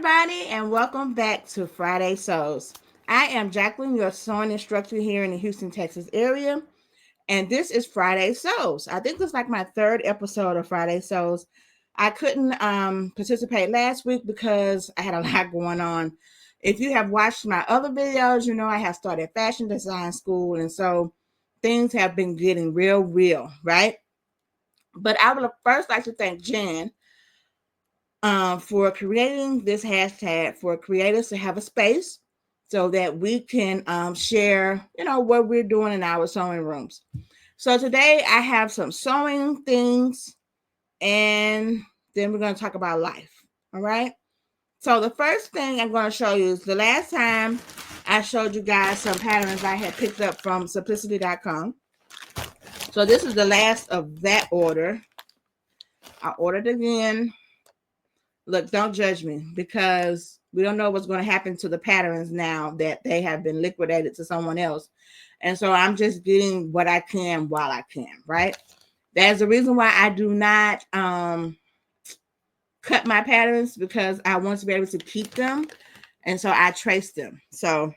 everybody, and welcome back to Friday Sews. I am Jacqueline, your sewing instructor here in the Houston, Texas area, and this is Friday Sews. I think this is like my third episode of Friday Sews. I couldn't participate last week because I had a lot going on. If you have watched my other videos, you know I have started fashion design school, and so things have been getting real, right? But I would first like to thank Jen for creating this hashtag for creators to have a space so that we can share, what we're doing in our sewing rooms. So today I have some sewing things, and then we're going to talk about life. All right. So the first thing I'm going to show you is the last time I showed you guys some patterns I had picked up from simplicity.com. So this is the last of that order. I ordered again. Look, don't judge me because we don't know what's going to happen to the patterns now that they have been liquidated to someone else. And so I'm just getting what I can while I can, right? There's a reason why I do not cut my patterns, because I want to be able to keep them. And so I trace them. So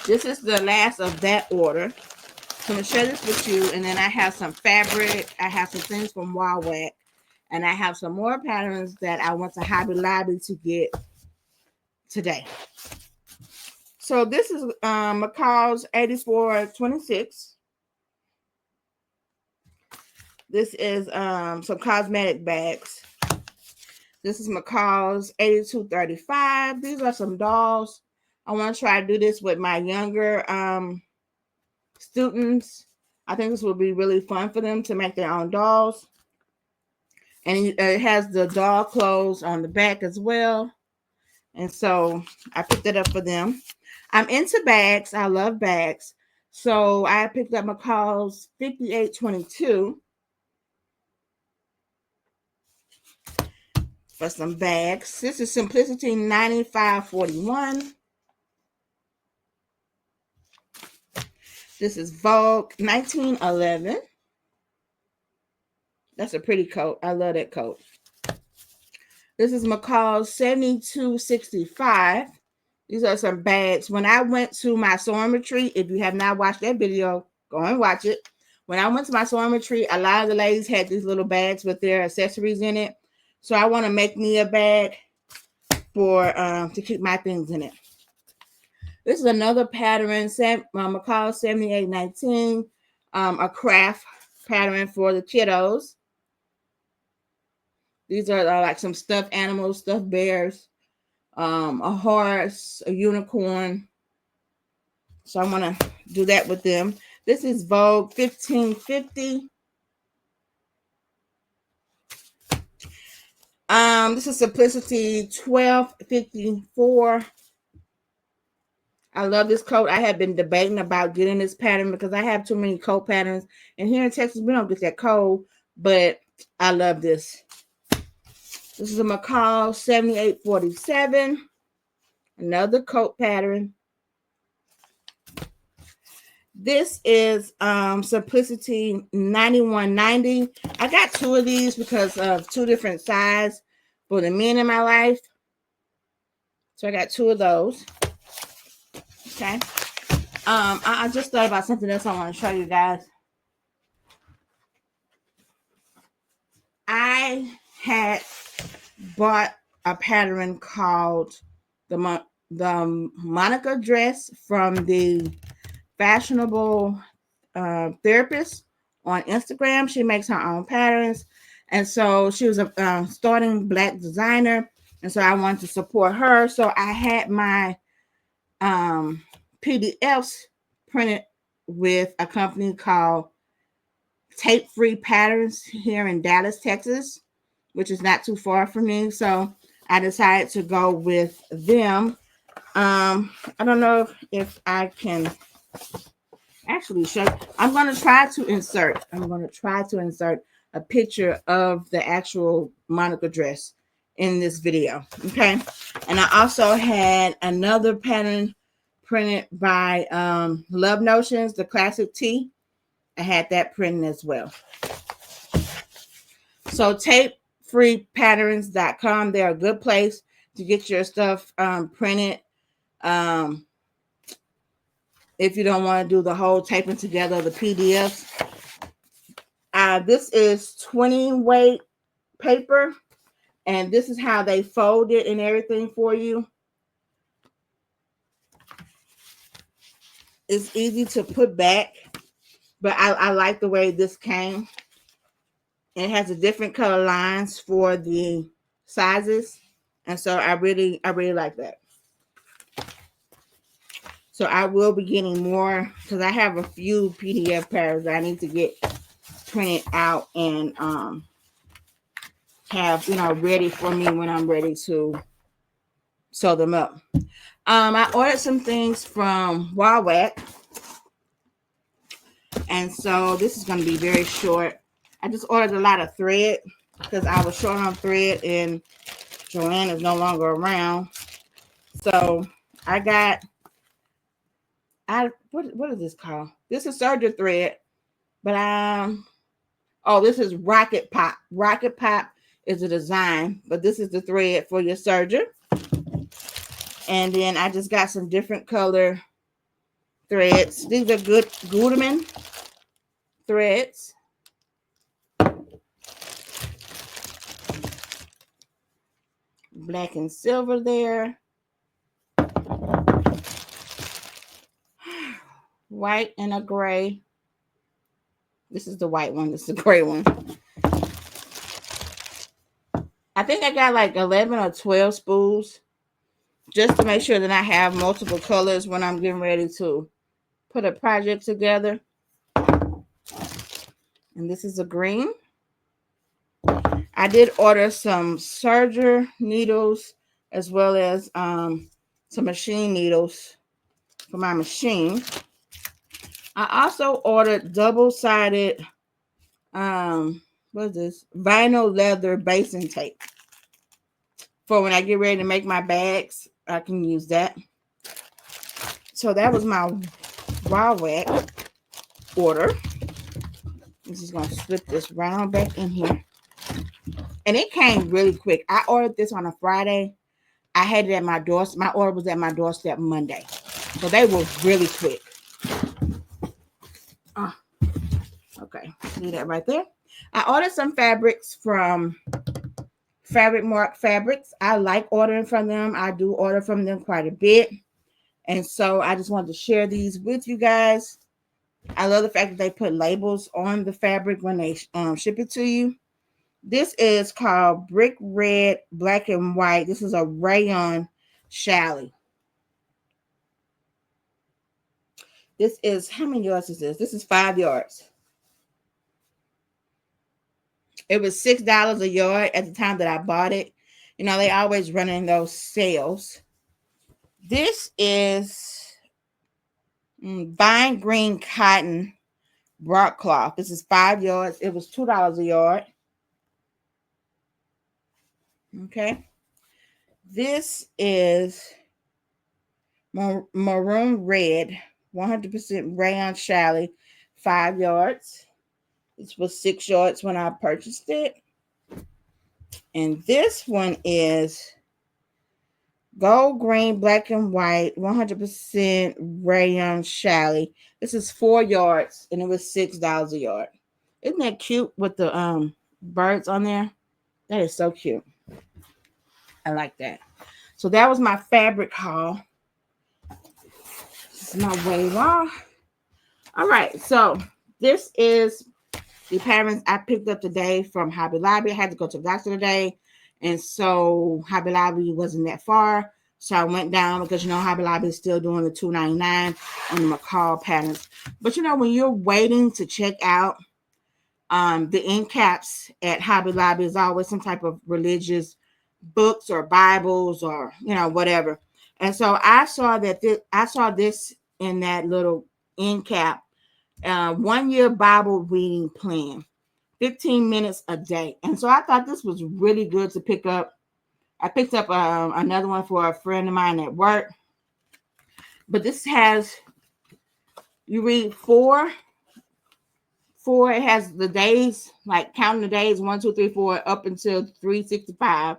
this is the last of that order. So I'm going to share this with you. And then I have some fabric. I have some things from Wawak. And I have some more patterns that I went to Hobby Lobby to get today. So this is McCall's 8426. This is some cosmetic bags. This is McCall's 8235. These are some dolls. I want to try to do this with my younger students. I think this will be really fun for them to make their own dolls. And it has the doll clothes on the back as well. And so I picked it up for them. I'm into bags. I love bags. So I picked up McCall's 5822 for some bags. This is Simplicity 9541. This is Vogue 1911. That's a pretty coat. I love that coat. This is McCall's 7265. These are some bags. When I went to my sewing retreat, if you have not watched that video, go and watch it. When I went to my sewing retreat, a lot of the ladies had these little bags with their accessories in it. So I want to make me a bag for to keep my things in it. This is another pattern, McCall 7819, a craft pattern for the kiddos. These are like some stuffed animals, stuffed bears, a horse, a unicorn. So I'm going to do that with them. This is Vogue 1550. This is Simplicity 1254. I love this coat. I have been debating about getting this pattern because I have too many coat patterns. And here in Texas, we don't get that cold, but I love this. This is a McCall 7847. Another coat pattern. This is Simplicity 9190. I got two of these because of two different sizes for the men in my life. So I got two of those. Okay. I just thought about something else I want to show you guys. I had bought a pattern called the Monica dress from the fashionable therapist on Instagram. She makes her own patterns, and so she was a starting Black designer, and so I wanted to support her. So I had my PDFs printed with a company called Tape Free Patterns here in Dallas, Texas, which is not too far from me. So I decided to go with them. I don't know if I can actually show. I'm going to try to insert a picture of the actual Monica dress in this video. Okay. And I also had another pattern printed by Love Notions, the classic tee. I had that printed as well. So tapefreepatterns.com, they're a good place. to get your stuff printed. If you don't want to do the whole taping together of the PDFs. This is 20 weight paper, and this is how they fold it and everything for you. It's easy to put back, but I like the way this came. It has a different color lines for the sizes, and so I really like that. So I will be getting more because I have a few PDF pairs that I need to get printed out and have ready for me when I'm ready to sew them up. I ordered some things from Wawak, and so this is going to be very short. I just ordered a lot of thread because I was short on thread and Joanne is no longer around. So I got what is this called? This is serger thread, but this is Rocket Pop. Rocket Pop is a design, but this is the thread for your serger. And then I just got some different color threads. These are good Gutermann threads. Black and silver there. White and a gray. This is the white one. This is the gray one. I think I got like 11 or 12 spools just to make sure that I have multiple colors when I'm getting ready to put a project together. And this is a green. I did order some serger needles as well as some machine needles for my machine. I also ordered double-sided what is this? Vinyl leather basing tape. For when I get ready to make my bags, I can use that. So that was my Wawak order. I'm just going to slip this right on back in here. And it came really quick. I ordered this on a Friday. I had it at my doorstep. My order was at my doorstep Monday. So they were really quick. Okay, leave that right there. I ordered some fabrics from Fabric Mark Fabrics. I like ordering from them. I do order from them quite a bit. And so I just wanted to share these with you guys. I love the fact that they put labels on the fabric when they ship it to you. This is called Brick Red, Black and White. This is a rayon challis. This is, how many yards is this? This is 5 yards. It was $6 a yard at the time that I bought it. You know, they always running those sales. This is Vine Green Cotton broadcloth. This is 5 yards. It was $2 a yard. Okay. This is Maroon Red, 100% rayon challis, 5 yards. This was 6 yards when I purchased it. And this one is Gold Green, Black and White, 100% rayon challis. This is 4 yards, and it was $6 a yard. Isn't that cute with the birds on there? That is so cute. I like that. So that was my fabric haul. This is my wave off. All right, so this is the patterns I picked up today from Hobby Lobby. I had to go to the doctor today, and so Hobby Lobby wasn't that far. So I went down because, you know, Hobby Lobby is still doing the $2.99 on the McCall patterns. But, you know, when you're waiting to check out, the end caps at Hobby Lobby is always some type of religious books or Bibles or, you know, whatever. And so I saw this in that little end cap, 1 year Bible reading plan, 15 minutes a day. And so I thought this was really good to pick up. I picked up another one for a friend of mine at work. But this has, you read four. It has the days, like counting the days, 1, 2, 3, 4, up until 365.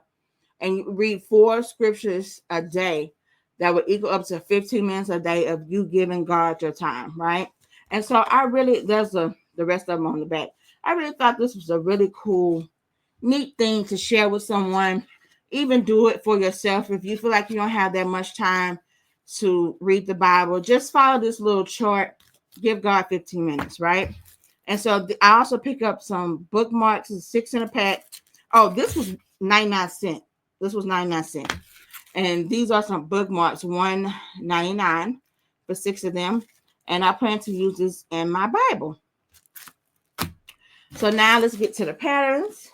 and you read 4 scriptures a day, that would equal up to 15 minutes a day of you giving God your time, right? And so I really, there's the rest of them on the back. I really thought this was a really cool, neat thing to share with someone. Even do it for yourself if you feel like you don't have that much time to read the Bible. Just follow this little chart. Give God 15 minutes, right? And so I also pick up some bookmarks. It's 6 in a pack. Oh, this was 99 cents. This was 99 cents. And these are some bookmarks, $1.99 for 6 of them. And I plan to use this in my Bible. So now let's get to the patterns.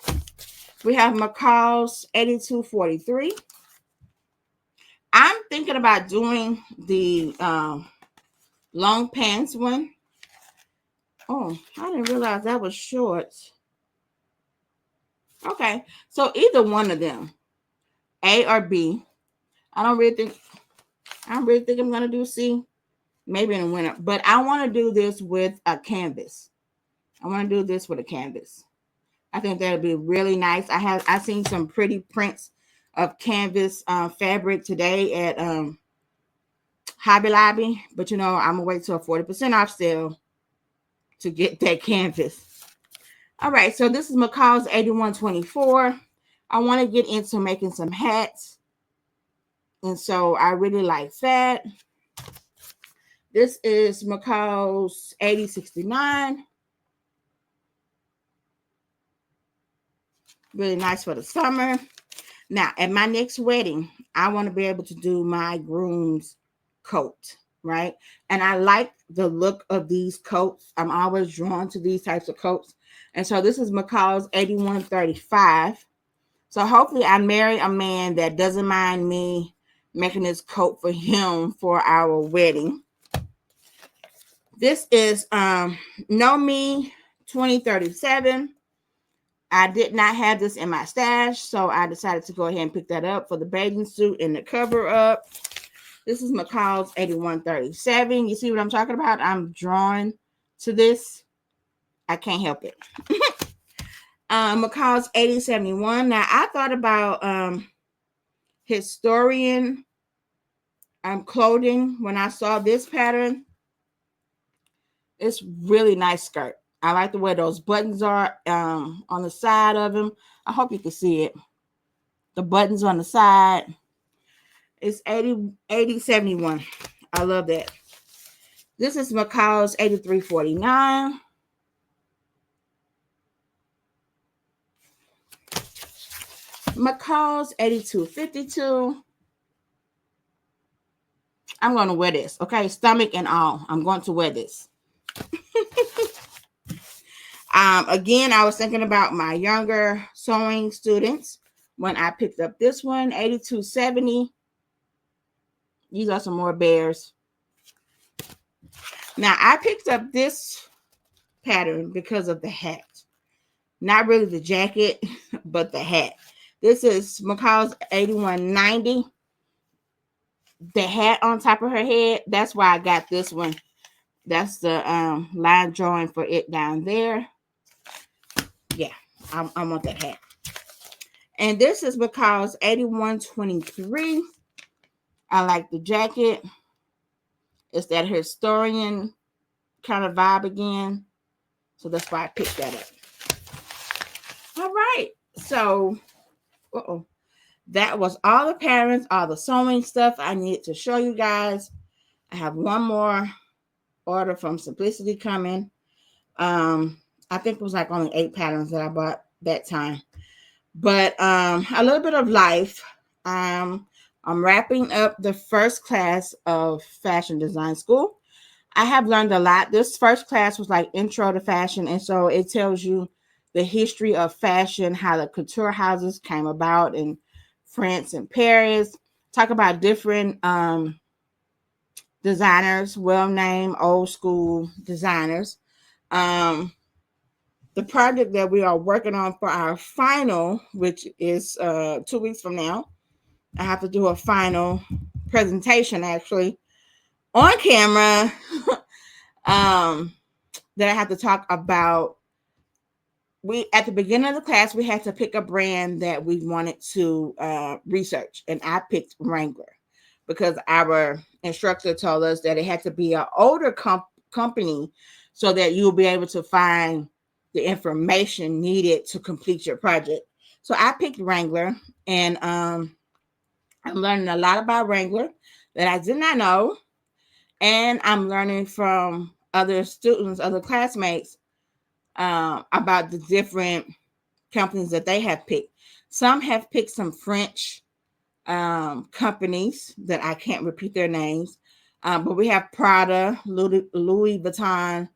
We have McCall's 8243. I'm thinking about doing the long pants one. Oh, I didn't realize that was shorts. Okay, so either one of them, A or B. I don't really think I'm gonna do C. Maybe in the winter, but I want to do this with a canvas. I want to do this with a canvas. I think that'd be really nice. I've seen some pretty prints of canvas fabric today at Hobby Lobby, but I'm gonna wait till a 40% off sale to get that canvas. All right, so this is McCall's 8124. I want to get into making some hats, and so I really like that. This is McCall's 8069. Really nice for the summer. Now, at my next wedding, I want to be able to do my groom's coat, right? And I like the look of these coats. I'm always drawn to these types of coats. And so this is McCall's 8135. So hopefully I marry a man that doesn't mind me making this coat for him for our wedding. This is Know Me 2037. I did not have this in my stash, so I decided to go ahead and pick that up for the bathing suit and the cover up. This is McCall's 8137. You see what I'm talking about? I'm drawn to this. I can't help it. McCall's 8071. Now, I thought about historian clothing when I saw this pattern. It's really nice skirt. I like the way those buttons are on the side of them. I hope you can see it. The buttons on the side. It's 8071. I love that. This is McCall's 8349. McCall's 8252. I'm going to wear this. Okay, stomach and all. I'm going to wear this. Again, I was thinking about my younger sewing students when I picked up this one, 8270. These are some more bears. Now, I picked up this pattern because of the hat. Not really the jacket, but the hat. This is McCall's 8190. The hat on top of her head. That's why I got this one. That's the line drawing for it down there. Yeah, I want that hat. And this is McCall's 8123. I like the jacket. It's that historian kind of vibe again. So that's why I picked that up. All right. So, that was all the patterns, all the sewing stuff I needed to show you guys. I have one more order from Simplicity coming. I think it was like only 8 patterns that I bought that time. But a little bit of life. I'm wrapping up the first class of fashion design school. I have learned a lot. This first class was like intro to fashion. And so it tells you the history of fashion, how the couture houses came about in France and Paris. Talk about different designers, well-named old school designers. The project that we are working on for our final, which is 2 weeks from now, I have to do a final presentation actually on camera that I have to talk about we at the beginning of the class we had to pick a brand that we wanted to research, and I picked Wrangler because our instructor told us that it had to be an older company so that you'll be able to find the information needed to complete your project. So I picked Wrangler, and I'm learning a lot about Wrangler that I did not know, and I'm learning from other students, other classmates, about the different companies that they have picked. Some have picked some French companies that I can't repeat their names, but we have Prada, Louis Vuitton,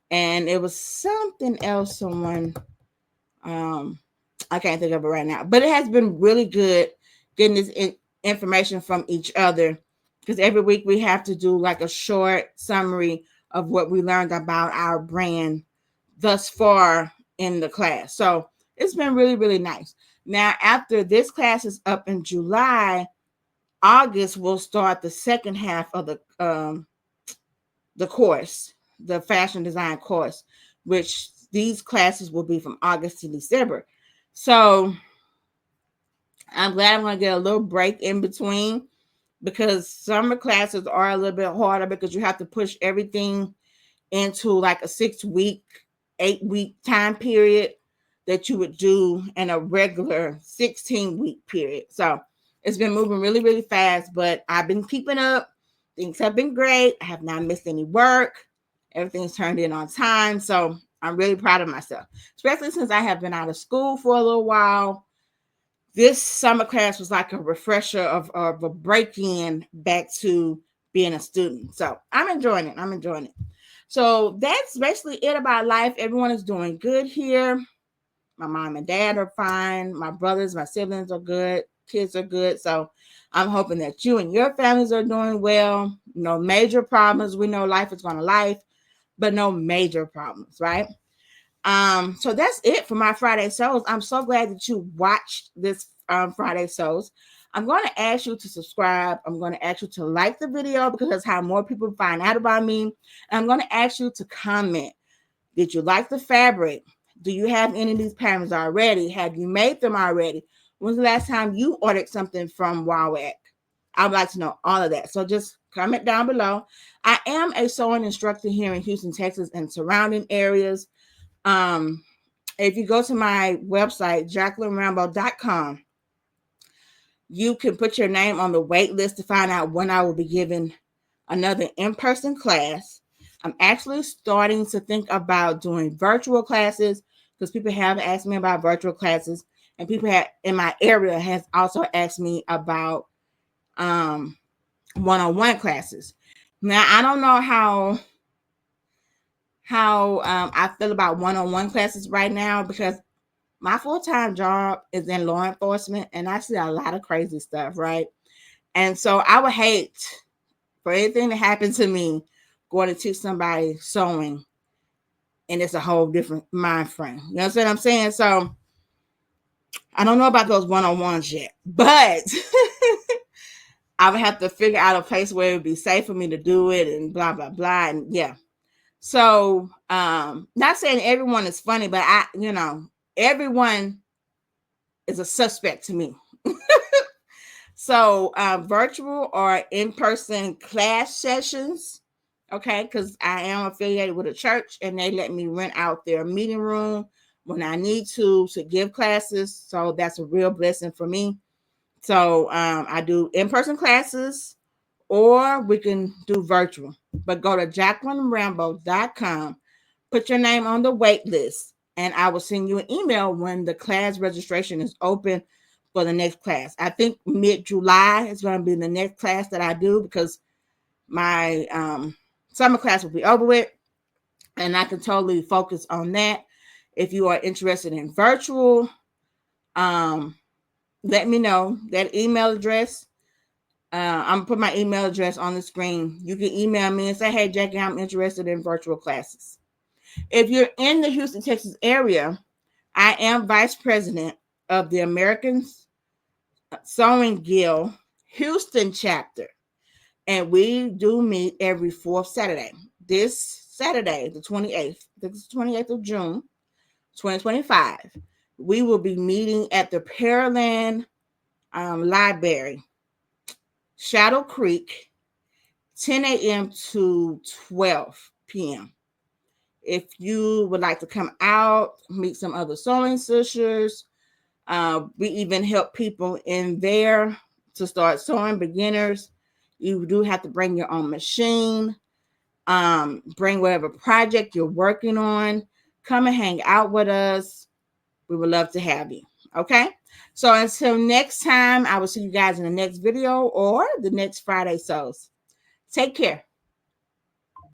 and it was something else. Someone, I can't think of it right now, but it has been really good getting this information from each other, because every week we have to do like a short summary of what we learned about our brand thus far in the class. So it's been really, really nice. Now, after this class is up in July, August will start the second half of the course, the fashion design course, which these classes will be from August to December. So I'm glad I'm going to get a little break in between, because summer classes are a little bit harder because you have to push everything into like a 6-week, 8-week time period that you would do in a regular 16-week period. So it's been moving really, really fast, but I've been keeping up. Things have been great. I have not missed any work. Everything's turned in on time. So I'm really proud of myself, especially since I have been out of school for a little while. This summer class was like a refresher of a break-in back to being a student. So I'm enjoying it. I'm enjoying it. So that's basically it about life. Everyone is doing good here. My mom and dad are fine. My brothers, my siblings are good. Kids are good. So I'm hoping that you and your families are doing well. No major problems. We know life is going to life, but no major problems, right? So that's it for my Friday Souls. I'm so glad that you watched this Friday Souls. I'm going to ask you to subscribe. I'm going to ask you to like the video because that's how more people find out about me. And I'm going to ask you to comment. Did you like the fabric? Do you have any of these patterns already? Have you made them already? When's the last time you ordered something from WowWack? I would like to know all of that. So just comment down below. I am a sewing instructor here in Houston, Texas, and surrounding areas. If you go to my website, JacquelineRambo.com, you can put your name on the wait list to find out when I will be giving another in-person class. I'm actually starting to think about doing virtual classes because people have asked me about virtual classes, and people in my area has also asked me about one-on-one classes. Now, I don't know how I feel about one-on-one classes right now, because my full-time job is in law enforcement and I see a lot of crazy stuff, right? And so I would hate for anything to happen to me going to teach somebody sewing and it's a whole different mind frame. You know what I'm saying? So I don't know about those one-on-ones yet, but I would have to figure out a place where it would be safe for me to do it and blah, blah, blah. And yeah. So not saying everyone is funny, but everyone is a suspect to me. So virtual or in-person class sessions, okay, because I am affiliated with a church and they let me rent out their meeting room when I need to give classes. So that's a real blessing for me. So I do in-person classes or we can do virtual. But go to JacquelineRambo.com, put your name on the wait list, and I will send you an email when the class registration is open for the next class. I think mid-July is going to be the next class that I do because my summer class will be over with and I can totally focus on that. If you are interested in virtual, let me know. That email address, I'm going to put my email address on the screen. You can email me and say, hey, Jackie, I'm interested in virtual classes. If you're in the Houston, Texas area, I am vice president of the American Sewing Guild Houston chapter, and we do meet every fourth Saturday. This Saturday, the 28th, the 28th of June, 2025. We will be meeting at the Pearland Library, Shadow Creek, 10 a.m. to 12 p.m. If you would like to come out, meet some other sewing sisters, we even help people in there to start sewing, beginners. You do have to bring your own machine, bring whatever project you're working on. Come and hang out with us. We would love to have you. Okay. So until next time, I will see you guys in the next video or the next Friday Sews. Take care.